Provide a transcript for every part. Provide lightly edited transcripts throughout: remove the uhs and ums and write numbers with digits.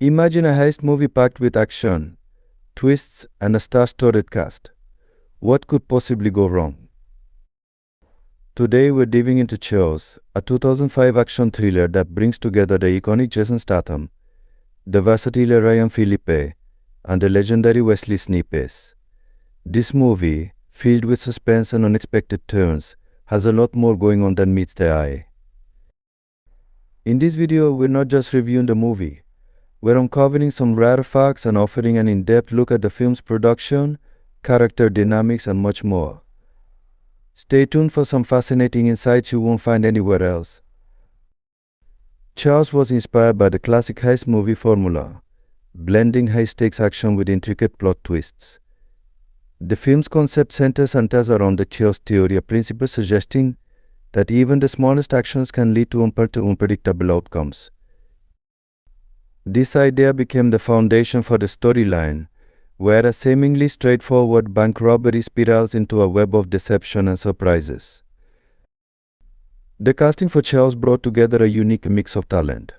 Imagine a heist movie packed with action, twists, and a star-studded cast. What could possibly go wrong? Today we're diving into Chaos, a 2005 action thriller that brings together the iconic Jason Statham, the versatile RyanPhillippe, and the legendary Wesley Snipes. This movie, filled with suspense and unexpected turns, has a lot more going on than meets the eye. In this video, we're not just reviewing the movie. We're uncovering some rare facts and offering an in-depth look at the film's production, character dynamics, and much more. Stay tuned for some fascinating insights you won't find anywhere else. Chaos was inspired by the classic heist movie formula, blending high-stakes action with intricate plot twists. The film's concept centers around the chaos theory, a principle suggesting that even the smallest actions can lead to unpredictable outcomes. This idea became the foundation for the storyline, where a seemingly straightforward bank robbery spirals into a web of deception and surprises. The casting for Chaos brought together a unique mix of talent.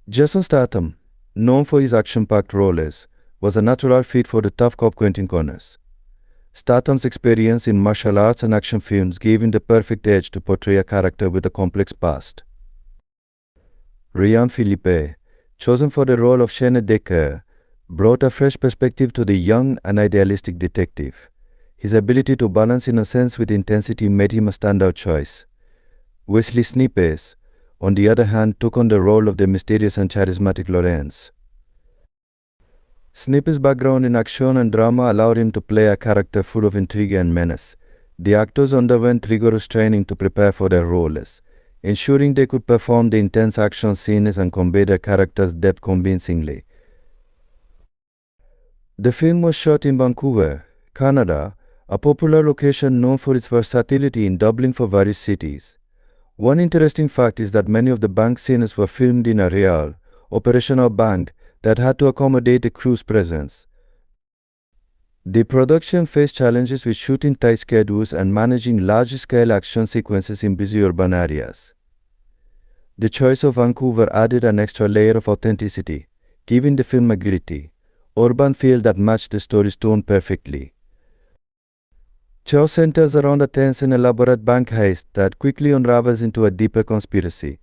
Jason Statham, known for his action-packed roles, was a natural fit for the tough cop Quentin Connors. Statham's experience in martial arts and action films gave him the perfect edge to portray a character with a complex past. RyanPhillippe, chosen for the role of Shane Decker, brought a fresh perspective to the young and idealistic detective. His ability to balance innocence with intensity made him a standout choice. Wesley Snipes, on the other hand, took on the role of the mysterious and charismatic Lawrence. Snipes' background in action and drama allowed him to play a character full of intrigue and menace. The actors underwent rigorous training to prepare for their roles, ensuring they could perform the intense action scenes and convey their characters' depth convincingly. The film was shot in Vancouver, Canada, a popular location known for its versatility in doubling for various cities. One interesting fact is that many of the bank scenes were filmed in a real, operational bank that had to accommodate a crew's presence. The production faced challenges with shooting tight schedules and managing large-scale action sequences in busy urban areas. The choice of Vancouver added an extra layer of authenticity, giving the film a gritty, urban feel that matched the story's tone perfectly. Chaos centers around a tense and elaborate bank heist that quickly unravels into a deeper conspiracy.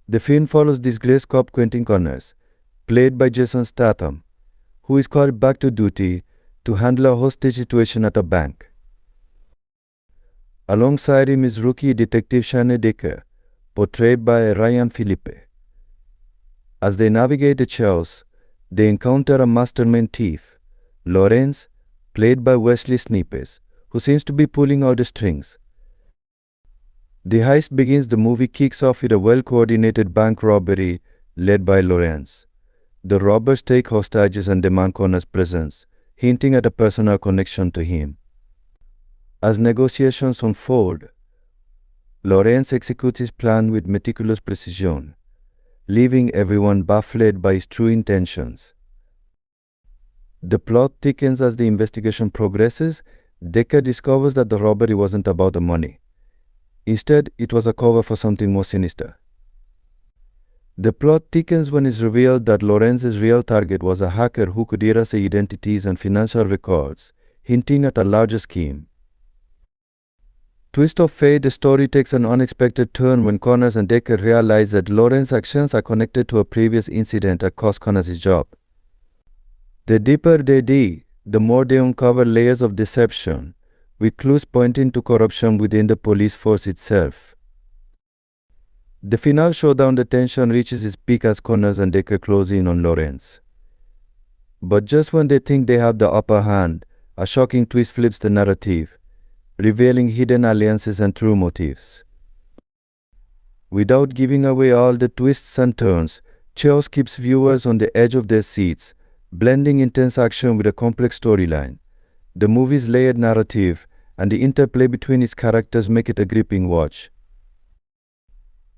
The film follows disgraced cop Quentin Connors, played by Jason Statham, who is called back to duty to handle a hostage situation at a bank. Alongside him is rookie detective Shane Decker, portrayed by RyanPhillippe. As they navigate the chaos, they encounter a mastermind thief, Lawrence, played by Wesley Snipes, who seems to be pulling out the strings. The heist begins. The movie kicks off with a well-coordinated bank robbery led by Lawrence. The robbers take hostages and demand Connor's presence, hinting at a personal connection to him. As negotiations unfold, Lawrence executes his plan with meticulous precision, leaving everyone baffled by his true intentions. The plot thickens as the investigation progresses. Decker discovers that the robbery wasn't about the money. Instead, it was a cover for something more sinister. The plot thickens when it's revealed that Lawrence's real target was a hacker who could erase identities and financial records, hinting at a larger scheme. Twist of fate, the story takes an unexpected turn when Connors and Decker realize that Lawrence's actions are connected to a previous incident that cost Connors his job. The deeper they dig, the more they uncover layers of deception, with clues pointing to corruption within the police force itself. The final showdown, the tension reaches its peak as Connors and Decker close in on Lawrence. But just when they think they have the upper hand, a shocking twist flips the narrative, revealing hidden alliances and true motives. Without giving away all the twists and turns, Chaos keeps viewers on the edge of their seats, blending intense action with a complex storyline. The movie's layered narrative and the interplay between its characters make it a gripping watch.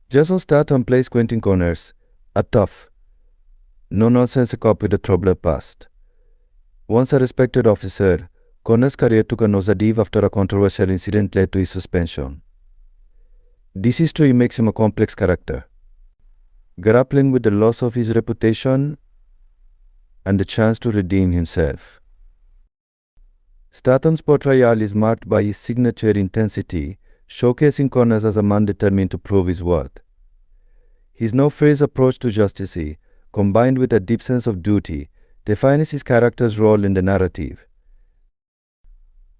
Jason Statham plays Quentin Connors, a tough, no-nonsense cop with a troubled past. Once a respected officer, Connors' career took a nosedive after a controversial incident led to his suspension. This history makes him a complex character, grappling with the loss of his reputation and the chance to redeem himself. Statham's portrayal is marked by his signature intensity, showcasing Connors as a man determined to prove his worth. His no-frills approach to justice, combined with a deep sense of duty, defines his character's role in the narrative.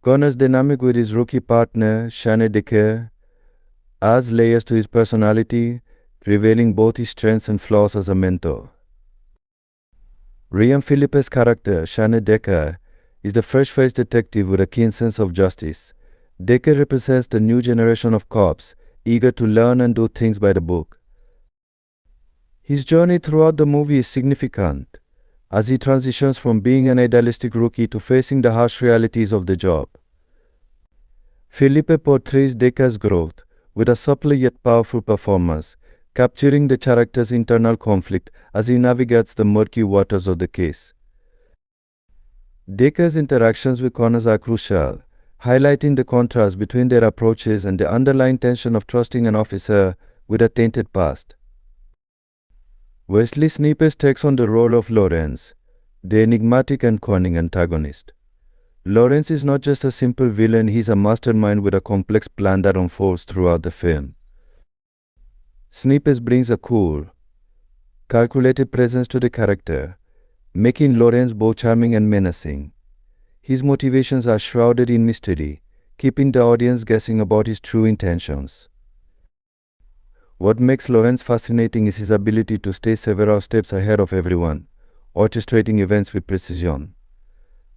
Connors' dynamic with his rookie partner, Shane Decker, adds layers to his personality, revealing both his strengths and flaws as a mentor. RyanPhillippe's character, Shane Decker, is the fresh-faced detective with a keen sense of justice. Decker represents the new generation of cops, eager to learn and do things by the book. His journey throughout the movie is significant, as he transitions from being an idealistic rookie to facing the harsh realities of the job. Philippe portrays Decker's growth with a subtle yet powerful performance, capturing the character's internal conflict as he navigates the murky waters of the case. Decker's interactions with Connors are crucial, highlighting the contrast between their approaches and the underlying tension of trusting an officer with a tainted past. WesleySnipes takes on the role of Lawrence, the enigmatic and cunning antagonist. Lawrence is not just a simple villain, he's a mastermind with a complex plan that unfolds throughout the film. Snipes brings a cool, calculated presence to the character, making Lawrence both charming and menacing. His motivations are shrouded in mystery, keeping the audience guessing about his true intentions. What makes Lawrence fascinating is his ability to stay several steps ahead of everyone, orchestrating events with precision.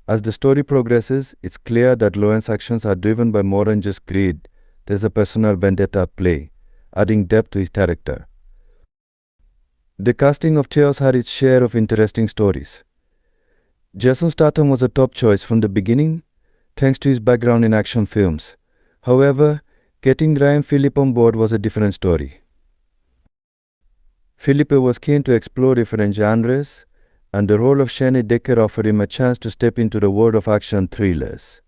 As the story progresses, it's clear that Lawrence's actions are driven by more than just greed. There's a personal vendetta at play, adding depth to his character. The casting of Chaos had its share of interesting stories. Jason Statham was a top choice from the beginning, thanks to his background in action films. However, getting RyanPhillippe on board was a different story. Philippe was keen to explore different genres, and the role of Shane Decker offered him a chance to step into the world of action thrillers.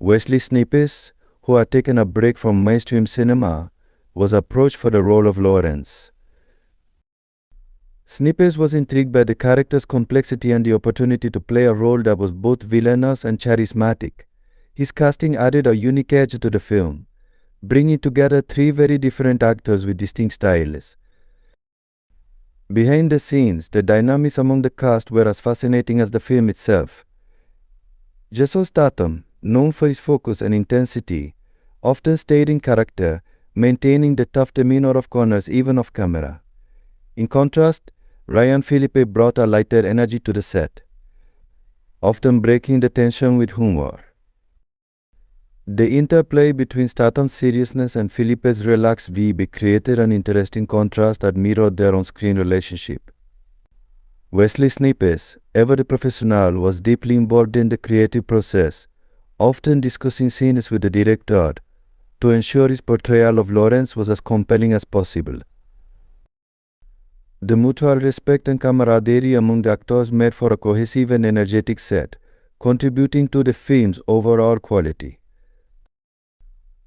WesleySnipes, who had taken a break from mainstream cinema, was approached for the role of Lawrence. Snipes was intrigued by the character's complexity and the opportunity to play a role that was both villainous and charismatic. His casting added a unique edge to the film, bringing together three very different actors with distinct styles. Behind the scenes, the dynamics among the cast were as fascinating as the film itself. Jason Statham, known for his focus and intensity, often stayed in character, maintaining the tough demeanor of Connors even off camera. In contrast, RyanPhillippe brought a lighter energy to the set, often breaking the tension with humor. The interplay between Statham's seriousness and Philippe's relaxed vibe created an interesting contrast that mirrored their on-screen relationship. WesleySnipes, ever the professional, was deeply involved in the creative process, often discussing scenes with the director to ensure his portrayal of Lawrence was as compelling as possible. The mutual respect and camaraderie among the actors made for a cohesive and energetic set, contributing to the film's overall quality.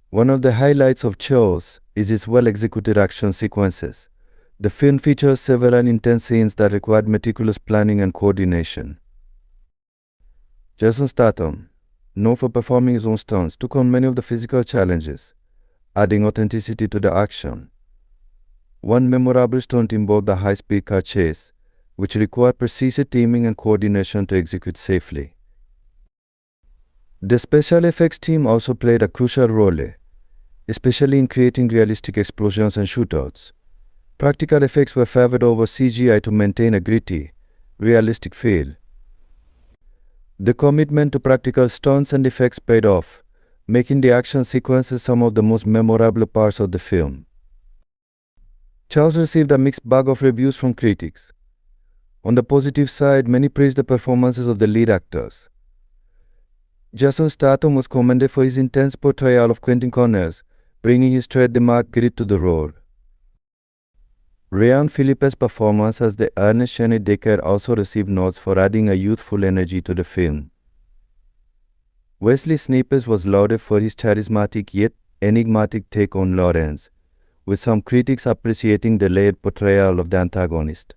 One of the highlights of Chaos is its well-executed action sequences. The film features several intense scenes that required meticulous planning and coordination. Jason Statham, known for performing his own stunts, took on many of the physical challenges. adding authenticity to the action. One memorable stunt involved the high-speed car chase, which required precise teaming and coordination to execute safely. The special effects team also played a crucial role, especially in creating realistic explosions and shootouts. Practical effects were favored over CGI to maintain a gritty, realistic feel. The commitment to practical stunts and effects paid off, making the action sequences some of the most memorable parts of the film. Charles received a mixed bag of reviews from critics. On the positive side, many praised the performances of the lead actors. JasonStatham was commended for his intense portrayal of Quentin Connors, bringing his trademark grit to the role. RyanPhillippe's performance as the Ernest Shane Decker also received nods for adding a youthful energy to the film. WesleySnipes was lauded for his charismatic yet enigmatic take on Lawrence, with some critics appreciating the layered portrayal of the antagonist.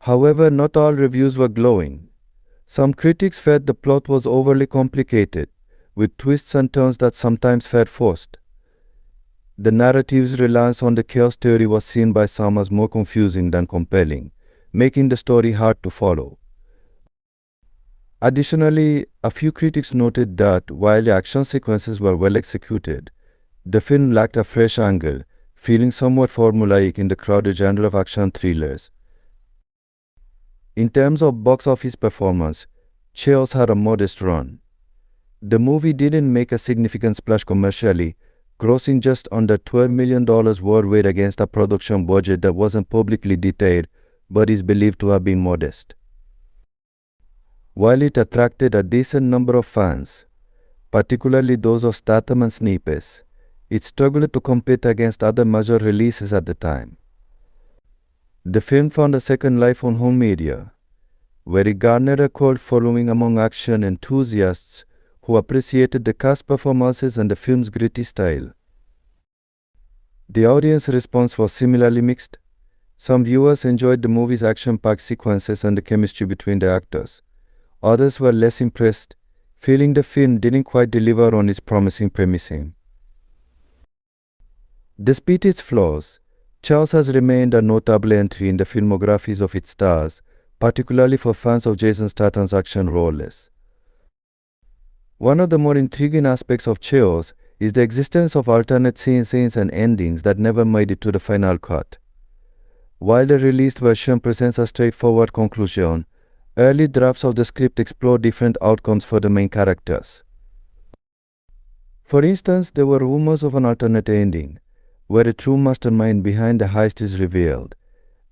However, not all reviews were glowing. Some critics felt the plot was overly complicated, with twists and turns that sometimes felt forced. The narrative's reliance on the chaos theory was seen by some as more confusing than compelling, making the story hard to follow. Additionally, a few critics noted that while the action sequences were well executed, the film lacked a fresh angle, feeling somewhat formulaic in the crowded genre of action thrillers. In terms of box office performance, Chaos had a modest run. The movie didn't make a significant splash commercially, grossing just under $12 million worldwide against a production budget that wasn't publicly detailed but is believed to have been modest. While it attracted a decent number of fans, particularly those of Statham and Snipes, it struggled to compete against other major releases at the time. The film found a second life on home media, where it garnered a cult following among action enthusiasts who appreciated the cast performances and the film's gritty style. The audience response was similarly mixed. Some viewers enjoyed the movie's action-packed sequences and the chemistry between the actors. Others were less impressed, feeling the film didn't quite deliver on its promising premising. Despite its flaws, Chaos has remained a notable entry in the filmographies of its stars, particularly for fans of Jason Statham's action roles. One of the more intriguing aspects of Chaos is the existence of alternate scenes and endings that never made it to the final cut. While the released version presents a straightforward conclusion, early drafts of the script explore different outcomes for the main characters. For instance, there were rumors of an alternate ending, where a true mastermind behind the heist is revealed,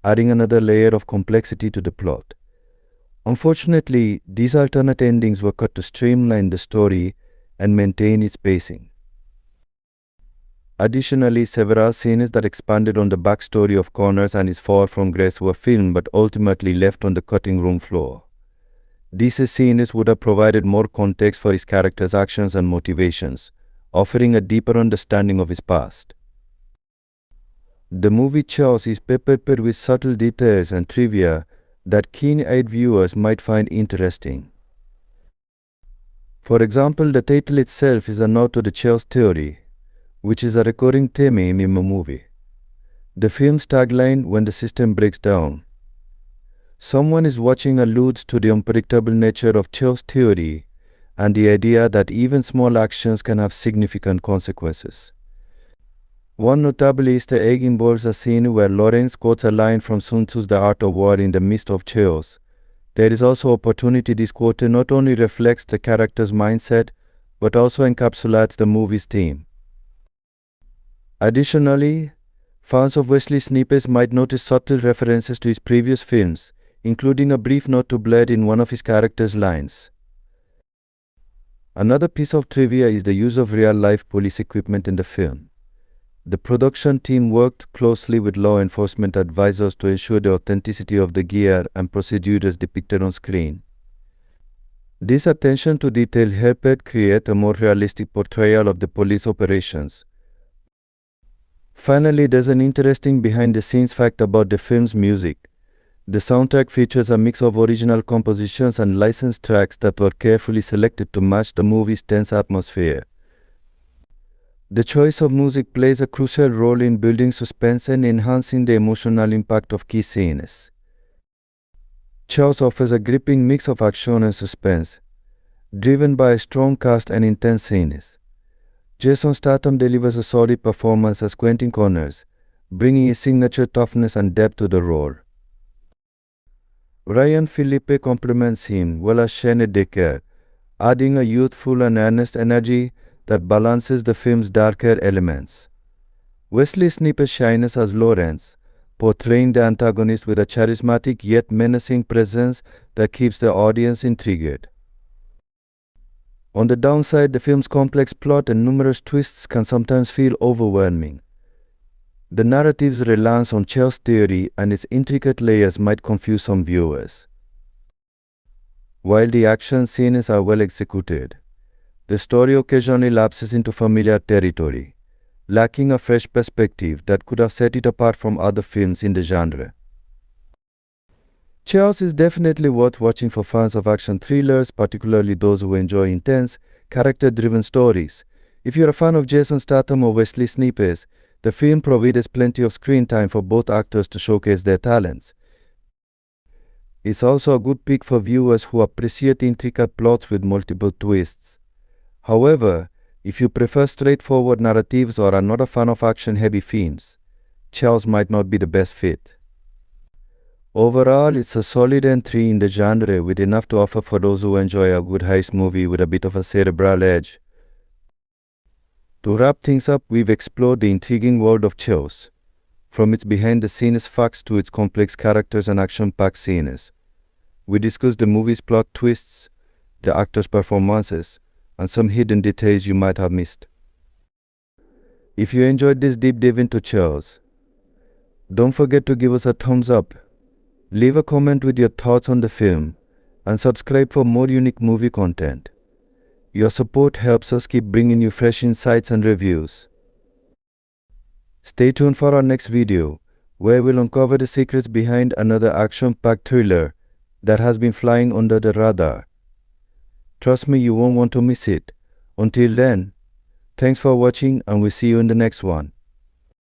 adding another layer of complexity to the plot. Unfortunately, these alternate endings were cut to streamline the story and maintain its pacing. Additionally, several scenes that expanded on the backstory of Connors and his fall from grace were filmed but ultimately left on the cutting room floor. These scenes would have provided more context for his character's actions and motivations, offering a deeper understanding of his past. The movie Chaos is peppered with subtle details and trivia that keen-eyed viewers might find interesting. For example, the title itself is a nod to the chaos theory, which is a recurring theme in the movie. The film's tagline, "When the system breaks down, someone is watching," alludes to the unpredictable nature of chaos theory and the idea that even small actions can have significant consequences. One notable Easter egg involves a scene where Lawrence quotes a line from Sun Tzu's The Art of War in the midst of chaos. There is also opportunity this quote not only reflects the character's mindset, but also encapsulates the movie's theme. Additionally, fans of WesleySnipes might notice subtle references to his previous films, including a brief nod to blood in one of his character's lines. Another piece of trivia is the use of real-life police equipment in the film. The production team worked closely with law enforcement advisors to ensure the authenticity of the gear and procedures depicted on screen. This attention to detail helped create a more realistic portrayal of the police operations. Finally, there's an interesting behind-the-scenes fact about the film's music. The soundtrack features a mix of original compositions and licensed tracks that were carefully selected to match the movie's tense atmosphere. The choice of music plays a crucial role in building suspense and enhancing the emotional impact of key scenes. Charles offers a gripping mix of action and suspense, driven by a strong cast and intense scenes. Jason Statham delivers a solid performance as Quentin Connors, bringing his signature toughness and depth to the role. RyanPhillippe complements him well as Shane Decker, adding a youthful and earnest energy that balances the film's darker elements. Wesley Snipes shines as Lawrence, portraying the antagonist with a charismatic yet menacing presence that keeps the audience intrigued. On the downside, the film's complex plot and numerous twists can sometimes feel overwhelming. The narrative's reliance on Charles' theory and its intricate layers might confuse some viewers. While the action scenes are well executed, the story occasionally lapses into familiar territory, lacking a fresh perspective that could have set it apart from other films in the genre. Charles is definitely worth watching for fans of action thrillers, particularly those who enjoy intense, character-driven stories. If you're a fan of Jason Statham or Wesley Snipes, the film provides plenty of screen time for both actors to showcase their talents. It's also a good pick for viewers who appreciate intricate plots with multiple twists. However, if you prefer straightforward narratives or are not a fan of action-heavy films, Charles might not be the best fit. Overall, it's a solid entry in the genre with enough to offer for those who enjoy a good heist movie with a bit of a cerebral edge. To wrap things up, we've explored the intriguing world of Charles, from its behind-the-scenes facts to its complex characters and action-packed scenes. We discussed the movie's plot twists, the actors' performances, and some hidden details you might have missed. If you enjoyed this deep dive into Charles, don't forget to give us a thumbs up, leave a comment with your thoughts on the film, and subscribe for more unique movie content. Your support helps us keep bringing you fresh insights and reviews. Stay tuned for our next video, where we'll uncover the secrets behind another action-packed thriller that has been flying under the radar. Trust me, you won't want to miss it. Until then, thanks for watching and we'll see you in the next one.